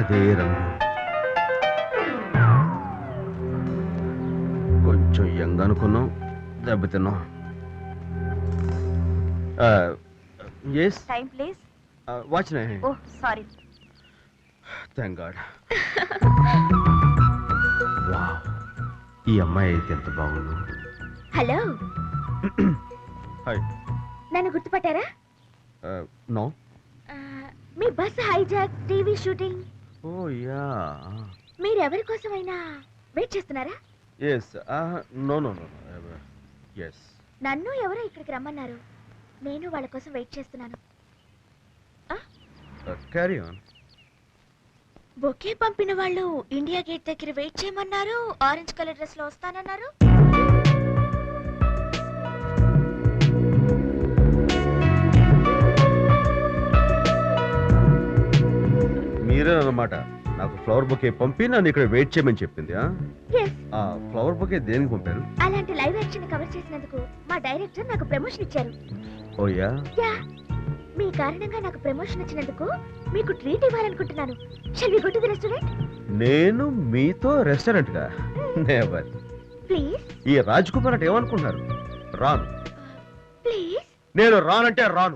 అదే రంగు. కొంచెం యంగ్ అనుకున్నాం, దెబ్బతిన్నాం. Yes time please. వాచ్ నే. Oh sorry. Thank God. Wow, ఈ అమ్మాయి అయితే ఎంత బాగుందో. హలో. హాయ్. నన్ను గుర్తుపట్టారా? నో. మీ bus hijack, TV shooting. Oh yeah. మీరు ఎవరి కోసమైనా వెయిట్ చేస్తున్నారా? Yes. No no no. Yes. నన్ను ఎవరో ఇక్కడికి రమ్మన్నారు. నేను వాళ్ళ కోసం వెయిట్ చేస్తున్నాను. Carry on. బొకే పంపిన వాళ్ళు ఇండియా గేట్ దగ్గర వెయిట్ చేయమన్నారు. ఆరెంజ్ కలర్ డ్రెస్ లో వస్తానన్నారు. మీరేనమాట నాకు ఫ్లవర్ బొకే పంపి నన్ను ఇక్కడ వెయిట్ చేయమని చెప్పింది. Yes. ఆ ఫ్లవర్ బొకే దేనికి పంపారు? అలాంటి లైవ్ యాక్షన్ కవర్ చేసినందుకు మా డైరెక్టర్ నాకు ప్రమోషన్ ఇచ్చారు. ఓ యా. యా, మీ కారణంగా నాకు ప్రమోషన్ వచ్చినందుకు మీకు ట్రీట్ ఇవ్వాలనుకుంటున్నాను. Shall we go to the restaurant? నేను మీతో రెస్టారెంట్ గా? నెవర్. ప్లీజ్. ఈ రాజ్ కుమార్ అంటే ఏమనుకుంటున్నారు? రాను. ప్లీజ్. నేను రానంటే రాను.